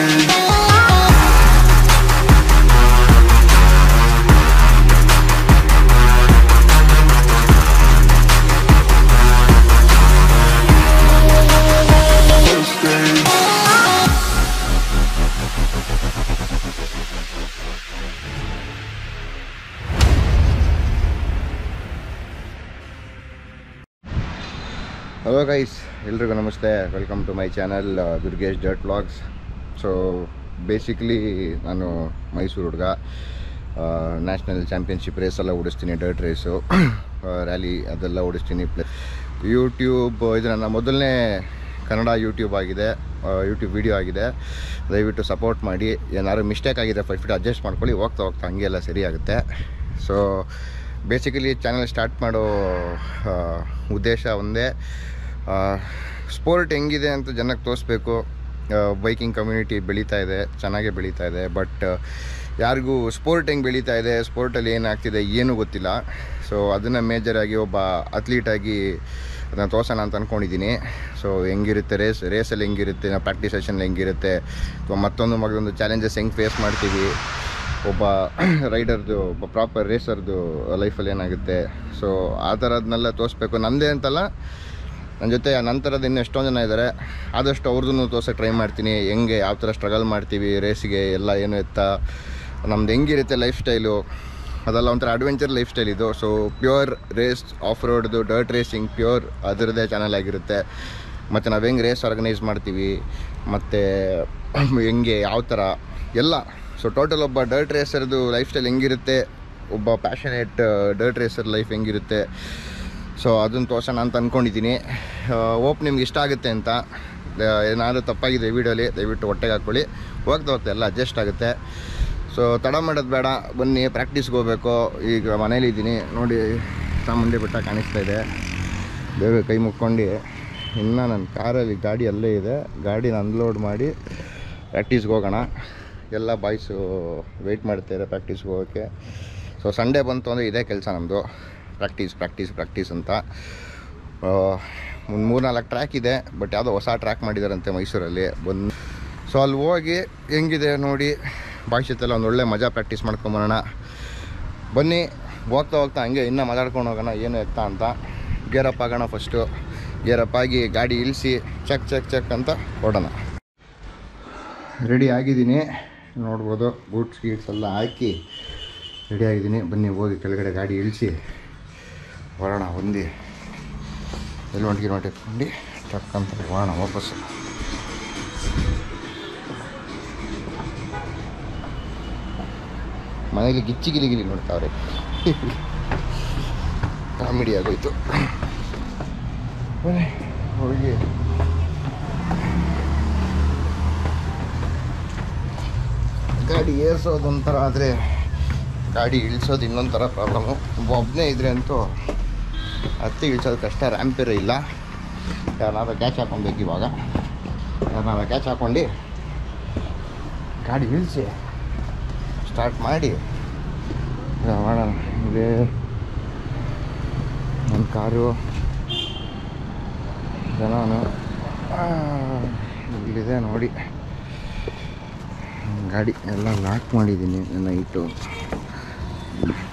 Hello guys, ಎಲ್ರಿಗೂ ನಮಸ್ತೆ. Welcome to my channel Durgesh dirt vlogs. So basically ನಾನು ಮೈಸೂರು ಹುಡುಗ. ನ್ಯಾಷನಲ್ ಚಾಂಪಿಯನ್ಶಿಪ್ ರೇಸೆಲ್ಲ ಓಡಿಸ್ತೀನಿ, ಡರ್ಟ್ ರೇಸು, ರ್ಯಾಲಿ ಅದೆಲ್ಲ ಓಡಿಸ್ತೀನಿ. ಪ್ಲಸ್ ಯೂಟ್ಯೂಬ್ ಇದು ನನ್ನ ಮೊದಲನೇ ಕನ್ನಡ ಯೂಟ್ಯೂಬ್ ಆಗಿದೆ, ಯೂಟ್ಯೂಬ್ ವಿಡಿಯೋ ಆಗಿದೆ. ದಯವಿಟ್ಟು ಸಪೋರ್ಟ್ ಮಾಡಿ. ಏನಾದ್ರು ಮಿಸ್ಟೇಕ್ ಆಗಿದೆ 5 ಫೀಟ್ ಅಡ್ಜಸ್ಟ್ ಮಾಡ್ಕೊಳ್ಳಿ. ಹೋಗ್ತಾ ಹೋಗ್ತಾ ಹಂಗೆ ಎಲ್ಲ ಸರಿಯಾಗುತ್ತೆ. ಸೊ ಬೇಸಿಕಲಿ ಚಾನಲ್ ಸ್ಟಾರ್ಟ್ ಮಾಡೋ ಉದ್ದೇಶ ಒಂದೇ, ಸ್ಪೋರ್ಟ್ ಹೆಂಗಿದೆ ಅಂತ ಜನಕ್ಕೆ ತೋರಿಸ್ಬೇಕು. ಬೈಕಿಂಗ್ ಕಮ್ಯುನಿಟಿ ಬೆಳೀತಾ ಇದೆ, ಚೆನ್ನಾಗೇ ಬೆಳೀತಾ ಇದೆ. ಬಟ್ ಯಾರಿಗೂ ಸ್ಪೋರ್ಟ್ ಹೆಂಗೆ ಬೆಳೀತಾ ಇದೆ, ಸ್ಪೋರ್ಟಲ್ಲಿ ಏನಾಗ್ತಿದೆ ಏನೂ ಗೊತ್ತಿಲ್ಲ. ಸೊ ಅದನ್ನು ಮೇಜರಾಗಿ ಒಬ್ಬ ಅಥ್ಲೀಟಾಗಿ ಅದನ್ನು ತೋರ್ಸೋಣ ಅಂತ ಅಂದ್ಕೊಂಡಿದ್ದೀನಿ. ಸೊ ಹೆಂಗಿರುತ್ತೆ ರೇಸಲ್ಲಿ ಹೆಂಗಿರುತ್ತೆ, ನಾವು ಪ್ರಾಕ್ಟೀಸ್ ಸೆಷನ್ ಹೆಂಗಿರುತ್ತೆ, ಅಥವಾ ಮತ್ತೊಂದು ಚಾಲೆಂಜಸ್ ಹೆಂಗೆ ಫೇಸ್ ಮಾಡ್ತೀವಿ, ಒಬ್ಬ ರೈಡರ್ದು, ಒಬ್ಬ ಪ್ರಾಪರ್ ರೇಸರ್ದು ಲೈಫಲ್ಲಿ ಏನಾಗುತ್ತೆ. ಸೊ ಆ ಥರದನ್ನೆಲ್ಲ ತೋರಿಸ್ಬೇಕು. ನನ್ನದೇ ಅಂತಲ್ಲ, ನನ್ನ ಜೊತೆ ನಂತರದ ಇನ್ನೂ ಎಷ್ಟೊಂದು ಜನ ಇದ್ದಾರೆ. ಆದಷ್ಟು ಅವ್ರದ್ದು ತೋರ್ಸೋಕ್ಕೆ ಟ್ರೈ ಮಾಡ್ತೀನಿ. ಹೆಂಗೆ ಯಾವ ಥರ ಸ್ಟ್ರಗಲ್ ಮಾಡ್ತೀವಿ ರೇಸಿಗೆ, ಎಲ್ಲ ಏನು ಎತ್ತಾ, ನಮ್ದು ಹೆಂಗಿರುತ್ತೆ ಲೈಫ್ ಸ್ಟೈಲು, ಅದೆಲ್ಲ ಒಂಥರ ಅಡ್ವೆಂಚರ್ ಲೈಫ್ ಸ್ಟೈಲ್ ಇದು. ಸೊ ಪ್ಯೂರ್ ರೇಸ್, ಆಫ್ ರೋಡ್ದು, ಡರ್ಟ್ ರೇಸಿಂಗ್ ಪ್ಯೂರ್ ಅದರದ್ದೇ ಚಾನಲ್ ಆಗಿರುತ್ತೆ. ಮತ್ತು ನಾವು ಹೆಂಗೆ ರೇಸ್ ಆರ್ಗನೈಸ್ ಮಾಡ್ತೀವಿ, ಮತ್ತು ಹೆಂಗೆ ಯಾವ ಥರ ಎಲ್ಲ. ಸೊ ಟೋಟಲ್ ಒಬ್ಬ ಡರ್ಟ್ ರೇಸರ್ದು ಲೈಫ್ ಸ್ಟೈಲ್ ಹೆಂಗಿರುತ್ತೆ, ಒಬ್ಬ ಪ್ಯಾಷನೇಟ್ ಡರ್ಟ್ ರೇಸರ್ ಲೈಫ್ ಹೆಂಗಿರುತ್ತೆ, ಸೊ ಅದನ್ನು ತೋರ್ಸೋಣ ಅಂತ ಅಂದ್ಕೊಂಡಿದ್ದೀನಿ. ಹೋಪ್ ನಿಮ್ಗೆ ಇಷ್ಟ ಆಗುತ್ತೆ ಅಂತ. ಏನಾದರೂ ತಪ್ಪಾಗಿದೆ ವಿಡಿಯೋಲಿ ದಯವಿಟ್ಟು ಹೊಟ್ಟೆಗೆ ಹಾಕ್ಕೊಳ್ಳಿ. ಹೋಗ್ತಾ ಎಲ್ಲ ಅಡ್ಜಸ್ಟ್ ಆಗುತ್ತೆ. ಸೊ ತಡ ಮಾಡೋದು ಬೇಡ, ಬನ್ನಿ ಪ್ರಾಕ್ಟೀಸ್ಗೆ ಹೋಗಬೇಕು. ಈಗ ಮನೇಲಿದ್ದೀನಿ ನೋಡಿ, ಚಾಮುಂಡಿ ಬೆಟ್ಟ ಕಾಣಿಸ್ತಾ ಇದೆ. ಬೇಗ ಕೈ ಮುಕ್ಕೊಂಡು ಇನ್ನು ನನ್ನ ಕಾರಲ್ಲಿ ಗಾಡಿ ಅಲ್ಲೇ ಇದೆ, ಗಾಡಿನ ಅನ್ಲೋಡ್ ಮಾಡಿ ಪ್ರಾಕ್ಟೀಸ್ಗೆ ಹೋಗೋಣ. ಎಲ್ಲ ಬಾಯ್ಸು ವೆಯ್ಟ್ ಮಾಡ್ತಾರೆ ಪ್ರಾಕ್ಟೀಸ್ಗೆ ಹೋಗೋಕ್ಕೆ. ಸೊ ಸಂಡೇ ಬಂತು ಅಂದರೆ ಇದೇ ಕೆಲಸ ನಮ್ಮದು, ಪ್ರಾಕ್ಟೀಸ್ ಅಂತ. ಒಂದು 3-4 ಟ್ರ್ಯಾಕ್ ಇದೆ, ಬಟ್ ಯಾವುದೋ ಹೊಸ ಟ್ರ್ಯಾಕ್ ಮಾಡಿದಾರಂತೆ ಮೈಸೂರಲ್ಲಿ. ಸೊ ಅಲ್ಲಿ ಹೋಗಿ ಹೆಂಗಿದೆ ನೋಡಿ, ಬಾಯ್ಸ್ ಜೊತೆಲ್ಲ ಒಂದು ಒಳ್ಳೆ ಮಜಾ ಪ್ರಾಕ್ಟೀಸ್ ಮಾಡ್ಕೊಂಬರೋಣ. ಬನ್ನಿ, ಹೋಗ್ತಾ ಹಂಗೆ ಇನ್ನೂ ಮಾತಾಡ್ಕೊಂಡು ಹೋಗೋಣ ಏನು ಎತ್ತಾ ಅಂತ. ಗೇರಪ್ ಆಗೋಣ. ಫಸ್ಟು ಗೇರಪ್ ಆಗಿ ಗಾಡಿ ಇಳಿಸಿ ಚೆಕ್ ಅಂತ ಹೊಡೋಣ. ರೆಡಿ ಆಗಿದ್ದೀನಿ, ನೋಡ್ಬೋದು. ಬೂಟ್ಸ್ ಎಲ್ಲ ಹಾಕಿ ರೆಡಿ ಆಗಿದ್ದೀನಿ. ಬನ್ನಿ ಹೋಗಿ ಕೆಳಗಡೆ ಗಾಡಿ ಇಳಿಸಿ ಹೊರೋಣ. ಒಂದೇ ಹೆಲ್ಮೆಟ್ ಇಟ್ಕೊಂಡು ಟಕ್ ಅಂತ ಹೋಗೋಣ ವಾಪಸ್ಸು. ಮನೇಲಿ ಗಿಲಿ ನೋಡ್ತಾವ್ರೆ, ಕಾಮಿಡಿ ಆಗೋಯ್ತು. ಹೋಗಿ ಗಾಡಿ ಏರ್ಸೋದೊಂಥರ ಆದರೆ ಗಾಡಿ ಇಳಿಸೋದು ಇನ್ನೊಂಥರ ಪ್ರಾಬ್ಲಮ್ಮು. ಒಬ್ಬನೇ ಇದ್ರೆ ಅಂತೂ ಹತ್ತಿ ಇಳಿಸೋದು ಕಷ್ಟ. ರ್ಯಾಂಪೇರೇ ಇಲ್ಲ. ಯಾರನ್ನಾದ್ರೂ ಕ್ಯಾಚ್ ಹಾಕೊಬೇಕು. ಇವಾಗ ಯಾರನ್ನಾದ್ರೂ ಕ್ಯಾಚ್ ಹಾಕ್ಕೊಂಡು ಗಾಡಿ ಇಳಿಸಿ ಸ್ಟಾರ್ಟ್ ಮಾಡಿ ಮಾಡೋಣ. ಇದೇ ನನ್ನ ಕಾರು, ಜನನು ಇಲ್ಲಿದೆ ನೋಡಿ. ಗಾಡಿ ಎಲ್ಲ ಲಾಕ್ ಮಾಡಿದ್ದೀನಿ ನೈಟು.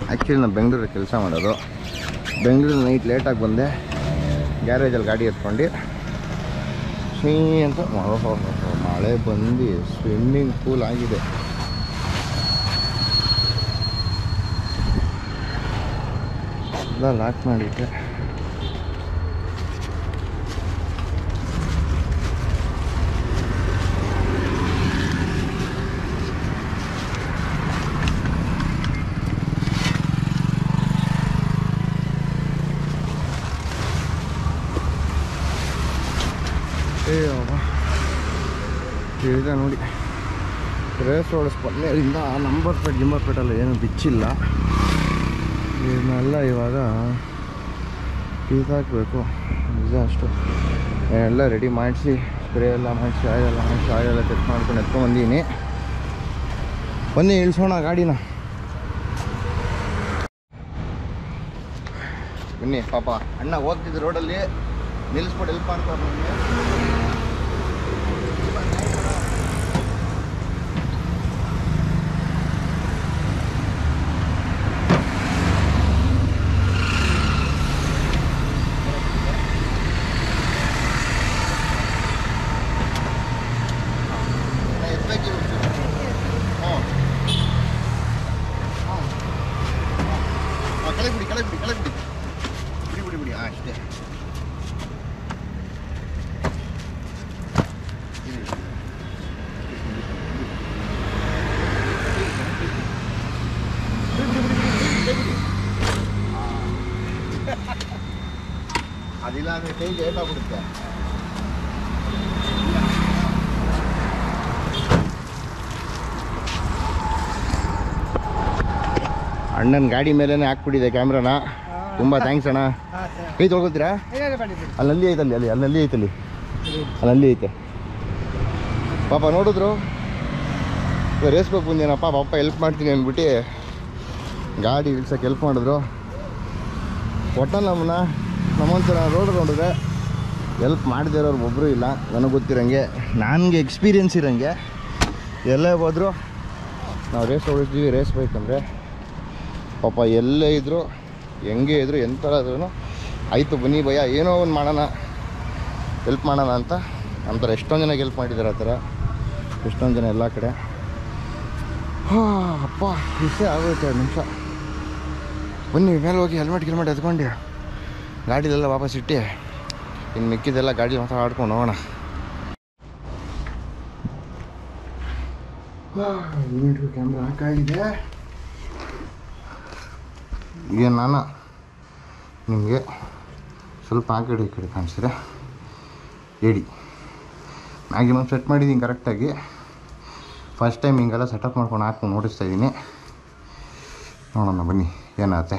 ಆ್ಯಕ್ಚುಲಿ ನಾನು ಬೆಂಗಳೂರಲ್ಲಿ ಕೆಲಸ ಮಾಡೋದು. ಬೆಂಗಳೂರಲ್ಲಿ ನೈಟ್ ಲೇಟಾಗಿ ಬಂದೆ, ಗ್ಯಾರೇಜಲ್ಲಿ ಗಾಡಿ ಎತ್ಕೊಂಡು ಅಂತ ಮಳೆ ಬಂದು ಸ್ವಿಮ್ಮಿಂಗ್ ಪೂಲ್ ಆಗಿದೆ. ಎಲ್ಲ ಲಾಕ್ ಮಾಡಿಟ್ಟೆ. ಇದೆ ನೋಡಿ, ರೇಸ್ ಓಡಿಸ್ಕೊಂಡೆಯಿಂದ ನಂಬರ್ ಪ್ಲೇಟಲ್ಲ ಏನು ಬಿಚ್ಚಿಲ್ಲ. ಇದನ್ನೆಲ್ಲ ಇವಾಗ ಹಾಕಬೇಕು. ನಿಜ ಅಷ್ಟು ಎಲ್ಲ ರೆಡಿ ಮಾಡಿಸಿ, ಸ್ಪ್ರೇ ಎಲ್ಲ ಮಾಡಿಸಿ, ಆಯಿಲೆಲ್ಲ ಚೆಕ್ ಮಾಡ್ಕೊಂಡು ಎತ್ಕೊಂಡ್ಬಂದೀನಿ. ಬನ್ನಿ ಇಳಿಸೋಣ ಗಾಡಿನ. ಬನ್ನಿ. ಪಾಪ ಅಣ್ಣ ಹೋಗ್ತಿದ್ದು ರೋಡಲ್ಲಿ ನಿಲ್ಲಿಸ್ಬಿಟ್ಟು ಹೆಲ್ಪ್ ಮಾಡ್ತಾರೆ ನನಗೆ. ಇಲ್ಲ ಅಂದರೆ ಕೈಗೆ ಏಟಾಗ್ಬಿಡುತ್ತೆ. ಅಣ್ಣನ ಗಾಡಿ ಮೇಲೇ ಹಾಕ್ಬಿಟ್ಟಿದೆ ಕ್ಯಾಮ್ರಾನ. ತುಂಬ ಥ್ಯಾಂಕ್ಸ್ ಅಣ್ಣ. ಕೈ ತೊಳ್ಕೊತೀರಾ? ಅಲ್ಲಿ ನಲ್ಲಿ ಐತಲ್ಲಿ, ಅಲ್ಲಿ ನಲ್ಲಿ ಐತಲ್ಲಿ, ಅಲ್ಲಿ ನಲ್ಲಿ ಐತೆ. ಪಾಪ ನೋಡಿದ್ರು ರೇಸ್ಬೇಕು ಬಂದೇನಪ್ಪ, ಪಾಪ ಹೆಲ್ಪ್ ಮಾಡ್ತೀನಿ ಅಂದ್ಬಿಟ್ಟು ಗಾಡಿ ಇಳ್ಸೋಕೆ ಹೆಲ್ಪ್ ಮಾಡಿದ್ರು. ಒಟ್ಟಲ್ಲಿ ನಮ್ಮೊಂಥರ ರೋಡ್ ನೋಡಿದ್ರೆ ಹೆಲ್ಪ್ ಮಾಡದೇ ಇರೋರು ಒಬ್ಬರು ಇಲ್ಲ ನನಗೆ ಗೊತ್ತಿರೋಂಗೆ, ನನಗೆ ಎಕ್ಸ್ಪೀರಿಯೆನ್ಸ್ ಇರೋಂಗೆ. ಎಲ್ಲೇ ಹೋದ್ರು ನಾವು ರೇಸ್ ಹೊಡಿತೀವಿ, ರೇಸ್ ಬೇಕಂದರೆ ಪಾಪ ಎಲ್ಲೇ ಇದ್ದರು ಹೆಂಗೆ ಇದ್ದರು ಎಂಥರ ಆದ್ರೂ ಆಯಿತು ಬನ್ನಿ ಭಯ ಏನೋ ಒಂದು ಮಾಡೋಣ, ಹೆಲ್ಪ್ ಮಾಡೋಣ ಅಂತ ಅಂತಾರೆ. ಎಷ್ಟೊಂದು ಜನಕ್ಕೆ ಹೆಲ್ಪ್ ಮಾಡಿದ್ದಾರೆ ಆ ಥರ, ಎಷ್ಟೊಂದು ಜನ ಎಲ್ಲ ಕಡೆ. ಅಪ್ಪ ಇಷ್ಟೇ ಆಗೋಯ್ತು 2 ನಿಮಿಷ. ಬನ್ನಿ ಮೇಲೆ ಹೋಗಿ ಹೆಲ್ಮೆಟ್ ಎತ್ಕೊಂಡು ಗಾಡಿಲೆಲ್ಲ ವಾಪಸ್ ಇಟ್ಟು ಇನ್ನು ಮಿಕ್ಕಿದೆಲ್ಲ ಗಾಡಿ ಮಾತಾಡ್ಕೊಂಡು ಹೋಗೋಣ. ಕ್ಯಾಮ್ರಾ ಹಾಕಾಗಿದೆ. ಈಗ ನಾನು ನಿಮಗೆ ಸ್ವಲ್ಪ ಆ ಕಡೆ ಈ ಕಡೆ ಕಾಣಿಸಿದ್ರೆ ಹೇಳಿ. ಮ್ಯಾಕ್ಸಿಮಮ್ ಸೆಟ್ ಮಾಡಿದ್ದೀನಿ ಕರೆಕ್ಟಾಗಿ. ಫಸ್ಟ್ ಟೈಮ್ ಹಿಂಗೆಲ್ಲ ಸೆಟಪ್ ಮಾಡ್ಕೊಂಡು ಹಾಕ್ಕೊಂಡು ನೋಡಿಸ್ತಾ ಇದ್ದೀನಿ. ನೋಡೋಣ ಬನ್ನಿ ಏನಾಗುತ್ತೆ.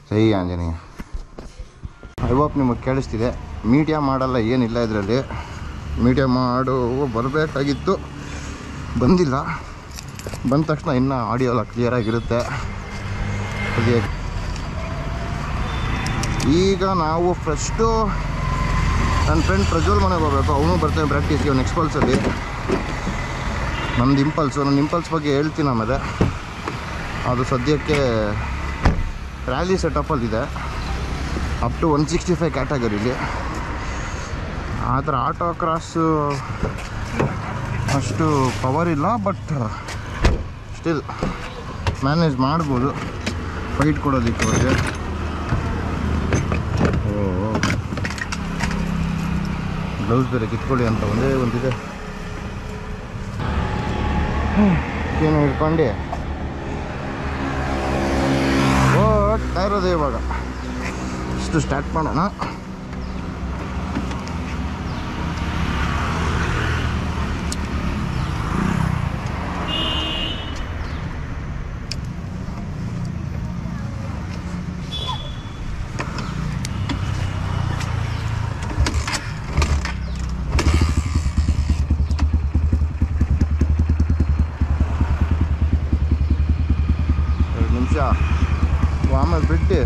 ಸೈ ಆಂಜನೇಯ. ಐ ಹೋಪ್ ನಿಮಗೆ ಕೇಳಿಸ್ತಿದೆ. ಮೀಡಿಯಾ ಮಾಡಲ್ಲ ಏನಿಲ್ಲ ಇದರಲ್ಲಿ. ಮೀಡಿಯಾ ಮಾಡು ಬರಬೇಕಾಗಿತ್ತು, ಬಂದಿಲ್ಲ. ಬಂದ ತಕ್ಷಣ ಇನ್ನೂ ಆಡಿಯೋ ಎಲ್ಲ ಕ್ಲಿಯರಾಗಿರುತ್ತೆ. ಈಗ ನಾವು ಫಸ್ಟು ನನ್ನ ಫ್ರೆಂಡ್ ಪ್ರಜ್ವಲ್ ಮನೆಗೆ ಹೋಗ್ಬೇಕು. ಅವನು ಬರ್ತಾನೆ ಪ್ರಾಕ್ಟೀಸ್ಗೆ, ಅವ್ನು ಎಕ್ಸ್ಪಲ್ಸಲ್ಲಿ. ನನ್ನ ಇಂಪಲ್ಸ್ ಬಗ್ಗೆ ಹೇಳ್ತೀನಿ ಆಮೇಲೆ. ಅದು ಸದ್ಯಕ್ಕೆ ರ್ಯಾಲಿ ಸೆಟಪ್ಪಲ್ಲಿದೆ, ಅಪ್ ಟು 165 ಕ್ಯಾಟಗರಿಲಿ. ಆ ಥರ ಆಟೋ ಕ್ರಾಸು ಅಷ್ಟು ಪವರ್ ಇಲ್ಲ, ಬಟ್ ಸ್ಟಿಲ್ ಮ್ಯಾನೇಜ್ ಮಾಡ್ಬೋದು ಫೈಟ್ ಕೊಡೋದಕ್ಕೆ ಅವ್ರಿಗೆ. ಗ್ಲೌಸ್ ಬೇರೆ ಕಿತ್ಕೊಳ್ಳಿ ಅಂತ ಒಂದೇ ಒಂದಿದೆ. ಏನು ಹಿಡ್ಕೊಂಡು ಹೋಗ್ತಾ ಇರೋದು ಇವಾಗ. ಇಷ್ಟು ಸ್ಟಾರ್ಟ್ ಮಾಡೋಣ. ಆಮೇಲೆ ಬಿಟ್ಟು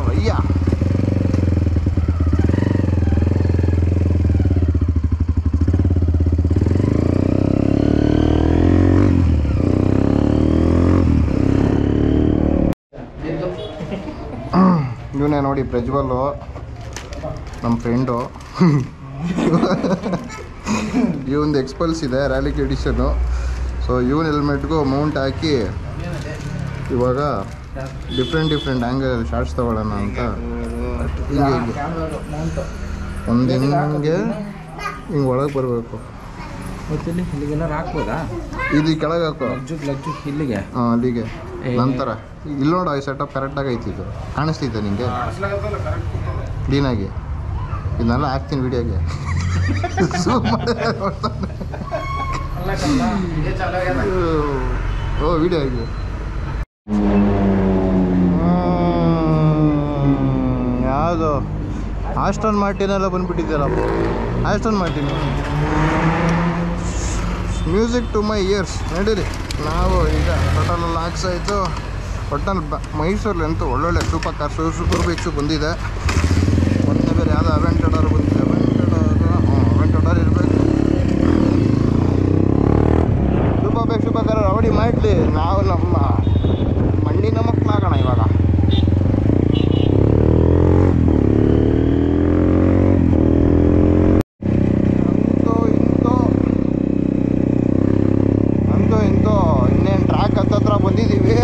ಅಯ್ಯ ಇವನೇ ನೋಡಿ ಪ್ರಜ್ವಲ್ಲು, ನಮ್ಮ ಫ್ರೆಂಡು. ಇವೊಂದು ಎಕ್ಸ್ಪಲ್ಸ್ ಇದೆ ರ್ಯಾಲಿಕ್ ಎಡಿಷನ್ನು. ಸೊ ಇವನ್ ಹೆಲ್ಮೆಟ್ಗೂ ಮೌಂಟ್ ಹಾಕಿ ಇವಾಗ ಡಿಫ್ರೆಂಟ್ ಆ್ಯಂಗಲ್ ಶಾರ್ಟ್ಸ್ ತೊಗೊಳ್ಳೋಣ ಅಂತ. ಹಿಂಗೆ ಒಂದು ಹಿಂಗೆ ಒಳಗೆ ಬರಬೇಕು. ಇದು ಕೆಳಗೆ ಹಾಕೋ, ಇಲ್ಲಿಗೆ. ಹಾಂ ಅಲ್ಲಿಗೆ. ನಂತರ ಇಲ್ಲಿ ನೋಡು, ಈ ಸೆಟಪ್ ಕರೆಕ್ಟಾಗಿ ಐತಿ. ಇದು ಕಾಣಿಸ್ತಿದ್ದೆ ನಿಮಗೆ ಕ್ಲೀನಾಗಿ? ಇದನ್ನೆಲ್ಲ ಹಾಕ್ತೀನಿ ವಿಡಿಯೋಗೆ. ಓ ವಿಡಿಯೋ ಆಗಿ ಯಾವುದು ಆಸ್ಟನ್ ಮಾರ್ಟಿನ್ ಎಲ್ಲ ಬಂದುಬಿಟ್ಟಿದ್ದೀರಪ್ಪ. Aston Martin music to my ears. ನಡೀರಿ ನಾವು ಈಗ ಟೋಟಲೆಲ್ಲ ಹಾಕ್ಸಾಯಿತು. ಒಟ್ಟಲ್ಲಿ ಮೈಸೂರಲ್ಲಿ ಅಂತೂ ಒಳ್ಳೊಳ್ಳೆ ಸೂಪರ್ ಬೈಕ್ಸು ಬಂದಿದೆ. ಒಂದೇ ಬೇರೆ ಯಾವುದೋ ಅವೆಂಟಡರ್ ಬಂದಿದೆ. ಅವೆಂಟಡರ್ ಇರಬೇಕು. ಸೂಪರ್ ಕಾರ್ ರವಡಿ ಮಾಡಲಿ. ನಾವು ನಮ್ಮ ಮಣ್ಣಿನ ಮಕ್ಕಳಾಗೋಣ ಇವಾಗ. ಇನ್ನೇನು ಟ್ರ್ಯಾಕ್ ಹತ್ತತ್ರ ಬಂದಿದ್ದೀವಿ.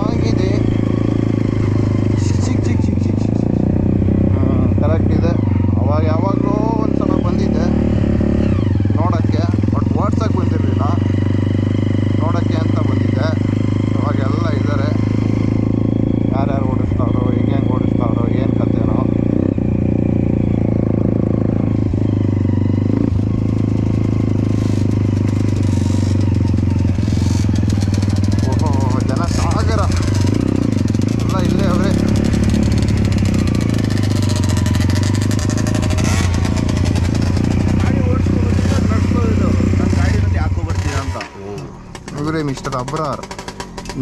ಆಗಿದೆ ಕರೆಕ್ಟ್ ಇದೆ. ಇವರೇ mister Abrar,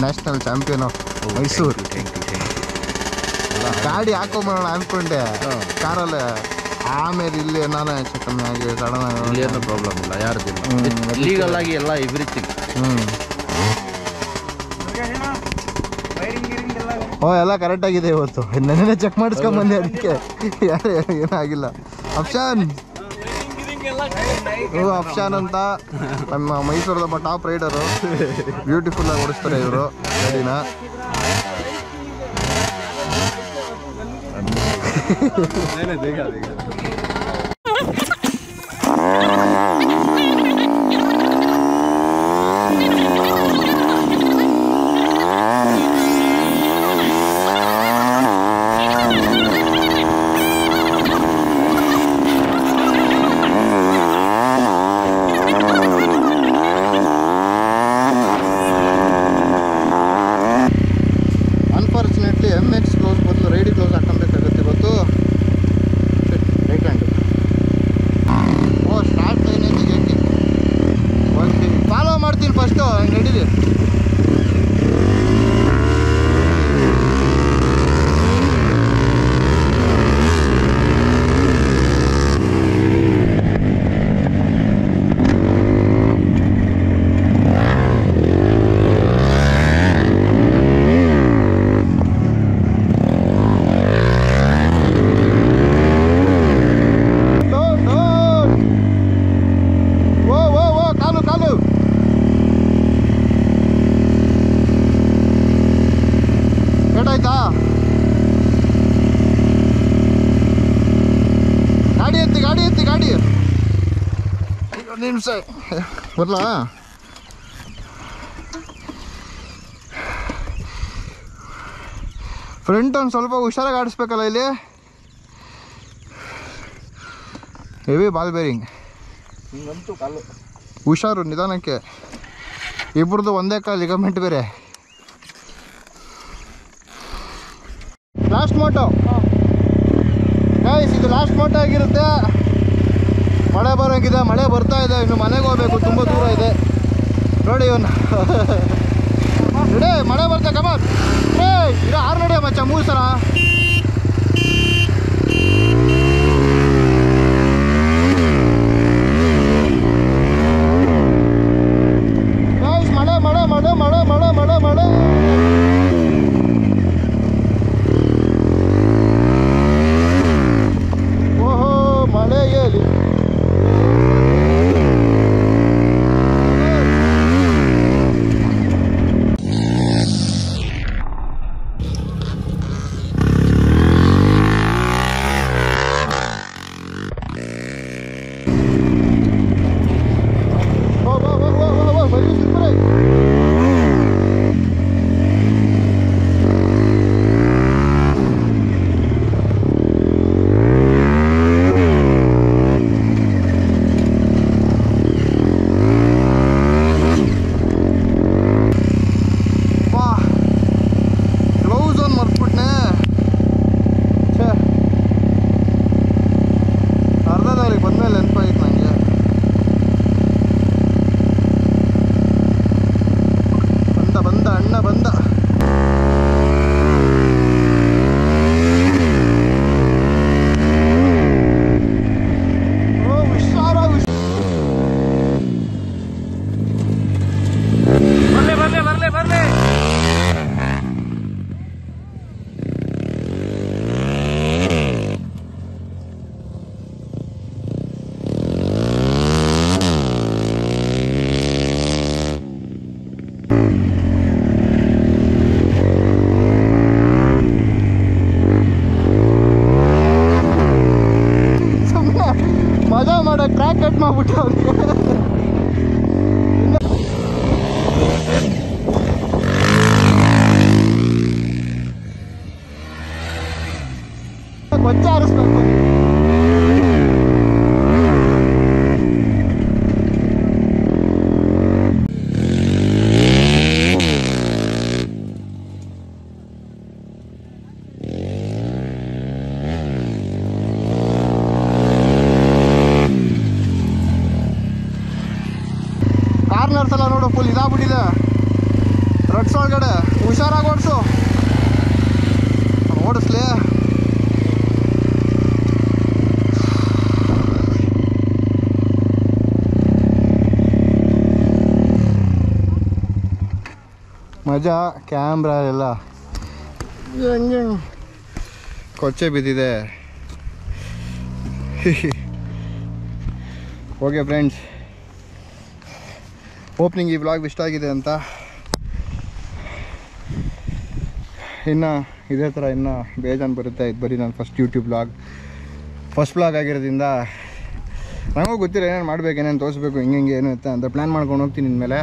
national champion of Mysuru. ಗಾಡಿ ಹಾಕೊಂಬರೋಣ ಅಂದ್ಕೊಂಡೆ ಕಾರಲ್ಲೇ, ಆಮೇಲೆ ಇಲ್ಲಿ ನಾನು ಹೆಚ್ಚು ಕಮ್ಮಿ ಆಗಿ ಸಡನ್ ಆಗಿ ಏನೂ ಪ್ರಾಬ್ಲಮ್ ಇಲ್ಲ, ಯಾರ್ದಿಲ್ಲ, ಲೀಗಲ್ ಆಗಿ ಎಲ್ಲ ಎವ್ರಿಥಿಂಗ್. ಓ ಎಲ್ಲ ಕರೆಕ್ಟಾಗಿದೆ ಇವತ್ತು. ನೆನ್ನೆ ಚೆಕ್ ಮಾಡಿಸ್ಕೊಂಬಂದೆ, ಅದಕ್ಕೆ ಯಾರು ಏನಾಗಿಲ್ಲ. ಅಫ್ಶಾನ್ ಅಫ್ಶಾನ್ ಅಂತ ನಮ್ಮ ಮೈಸೂರದ ಟಾಪ್ ರೈಡರು, ಬ್ಯೂಟಿಫುಲ್ ಆಗಿ ಓಡಿಸ್ತಾರೆ ಇವರು ಗಾಡಿನ. ಅನ್ಫಾರ್ಚುನೇಟ್ಲಿ MX ಕ್ಲೋಸ್ ಬದಲು ರೈಡಿ ಕ್ಲೋಸ್ ಹಾಕೊಬೇಕಾಗುತ್ತೆ ಇವತ್ತು. Right hand. ಓ ಸ್ಟಾರ್ಟ್ ಲೈನ್ ಐತಿ ಗೇಟಿ. ಓಕೆ ಫಾಲೋ ಮಾಡ್ತೀನಿ ಫಸ್ಟು, ಹಂಗೆ ನಡೀಲಿ. ಆಯ್ತಾ ಗಾಡಿ ಎತ್ತಿ ಗಾಡಿ ಎತ್ತಿ ಗಾಡಿ. ಒಂದು ನಿಮಿಷ ಬರಲಾ? ಫ್ರಂಟ್ ಒಂದು ಸ್ವಲ್ಪ ಹುಷಾರಾಗಿ ಆಡಿಸ್ಬೇಕಲ್ಲ ಇಲ್ಲಿ. ಹೆವಿ ಬಾಲ್ ಬೇರಿಂಗ್, ಹುಷಾರು ನಿಧಾನಕ್ಕೆ. ಇಬ್ಬರದು ಒಂದೇ ಕಾಲು ಲಿಗಮೆಂಟ್ ಬೇರೆ. ಲಾಸ್ಟ್ ಮೋಟೋ ಗೈಸ್, ಇದು ಲಾಸ್ಟ್ ಮೋಟೋ ಆಗಿರುತ್ತೆ. ಮಳೆ ಬರೋಂಗಿದೆ, ಮಳೆ ಬರ್ತಾ ಇದೆ, ಇನ್ನು ಮನೆಗೆ ಹೋಗ್ಬೇಕು, ತುಂಬ ದೂರ ಇದೆ ನೋಡಿ. ಇವನು ರೆಡಿ, ಮಳೆ ಬರ್ತಾ ಕಮಾನ್. ಇದು 6 ನಡೆ ಮಚ್ಚ 3 ಸಲ. ಗೈಸ್ ಮಳೆ ಮಳೆ ಮಳೆ ಮಳೆ ಮಳೆ ಮಳೆ ಮಳೆ. ಓಹೋ ಮಳೆ ಏಲಿ. ಮಜಾ ಮಾಡೋ ಟ್ರ್ಯಾಕ್ ಕಟ್ ಮಾಡ್ಬಿಟ್ಟು ಅವ್ರಿಗೆ. ಕೊಂಚ ಆರಿಸ್ಬೇಕು. ಕಾರ್ನರ್ಸ್ ಎಲ್ಲ ನೋಡು ಫುಲ್ ಇದಾಗ್ಬಿಟ್ಟಿದೆ. ರಟ್ಸ್ ಒಳಗಡೆ ಹುಷಾರಾಗಿ ಓಡಿಸು, ಓಡಿಸ್ಲಿ. ಮಜಾ. ಕ್ಯಾಮ್ರಾ ಎಲ್ಲ ಹೆಂಗೆ ಕೊಚ್ಚೆ ಬಿದ್ದಿದೆ. ಓಕೆ ಫ್ರೆಂಡ್ಸ್, ಓಪನಿಂಗ್ ಈ ವ್ಲಾಗ್ ಇಷ್ಟ ಆಗಿದೆ ಅಂತ. ಇನ್ನು ಇದೇ ಥರ ಇನ್ನೂ ಬೇಜಾನ್ ಬರುತ್ತೆ. ಇದು ಬರೀ ನಾನು ಫಸ್ಟ್ ವ್ಲಾಗ್ ಆಗಿರೋದ್ರಿಂದ ನನಗೂ ಗೊತ್ತಿಲ್ಲ ಏನೇನು ಮಾಡಬೇಕು, ಏನೇನು ತೋರಿಸ್ಬೇಕು, ಹಿಂಗೆ ಏನು ಇರುತ್ತೆ ಅಂತ ಪ್ಲ್ಯಾನ್ ಮಾಡ್ಕೊಂಡು ಹೋಗ್ತೀನಿ ಇನ್ಮೇಲೆ.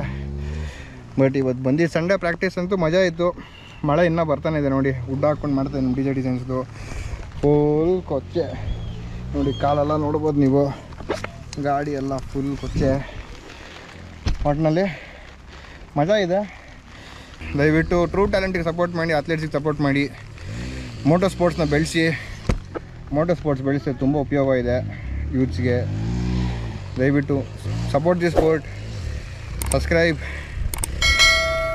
ಬಟ್ ಇವತ್ತು ಬಂದಿದ್ದು ಸಂಡೇ ಪ್ರಾಕ್ಟೀಸ್ ಅಂತೂ ಮಜಾ ಇತ್ತು. ಮಳೆ ಇನ್ನೂ ಬರ್ತಾನೆ ಇದೆ ನೋಡಿ. ವುಡ್ ಹಾಕ್ಕೊಂಡು ಮಾಡ್ತಾಯಿದ್ದೀನಿ ಡಿಸೈನ್ಸ್ದು. ಫುಲ್ ಕೊಚ್ಚೆ ನೋಡಿ, ಕಾಲೆಲ್ಲ ನೋಡ್ಬೋದು ನೀವು. ಗಾಡಿ ಎಲ್ಲ ಫುಲ್ ಕೊಚ್ಚೆ. ಒಟ್ಟಿನಲ್ಲಿ ಮಜಾ ಇದೆ. ದಯವಿಟ್ಟು ಟ್ರೂ ಟ್ಯಾಲೆಂಟಿಗೆ ಸಪೋರ್ಟ್ ಮಾಡಿ, ಅಥ್ಲೆಟ್ಸಿಗೆ ಸಪೋರ್ಟ್ ಮಾಡಿ, ಮೋಟೋ ಸ್ಪೋರ್ಟ್ಸ್ನ ಬೆಳೆಸಿ. ಮೋಟೋ ಸ್ಪೋರ್ಟ್ಸ್ ಬೆಳೆಸಿದ್ರೆ ತುಂಬ ಉಪಯೋಗ ಇದೆ ಯೂತ್ಸ್ಗೆ. ದಯವಿಟ್ಟು ಸಪೋರ್ಟ್ ದಿ ಸ್ಪೋರ್ಟ್, ಸಬ್ಸ್ಕ್ರೈಬ್,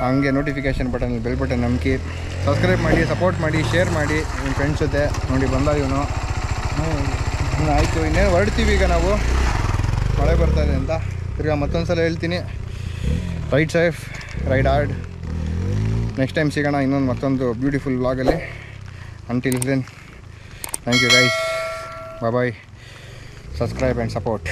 ಹಂಗೆ ನೋಟಿಫಿಕೇಷನ್ ಬಟನ್, ಬೆಲ್ ಬಟನ್ ನಮ್ಕಿ. ಸಬ್ಸ್ಕ್ರೈಬ್ ಮಾಡಿ, ಸಪೋರ್ಟ್ ಮಾಡಿ, ಶೇರ್ ಮಾಡಿ ನಿಮ್ಮ ಫ್ರೆಂಡ್ಸ್ ಜೊತೆ. ನೋಡಿ ಬಂದ ಇವನು. ಆಯಿತು, ಇನ್ನೇನು ಹೊರಡ್ತೀವಿ ಈಗ ನಾವು. ಮಳೆ ಬರ್ತಾಯಿದೆ ಅಂತ ತಿರ್ಗಾ ಮತ್ತೊಂದು ಸಲ ಹೇಳ್ತೀನಿ. Ride safe, ride hard. Next time ಸಿಗೋಣ ಇನ್ನೊಂದು ಮತ್ತೊಂದು ಬ್ಯೂಟಿಫುಲ್ ವ್ಲಾಗಲ್ಲಿ. Until then, thank you guys, bye. Subscribe and support.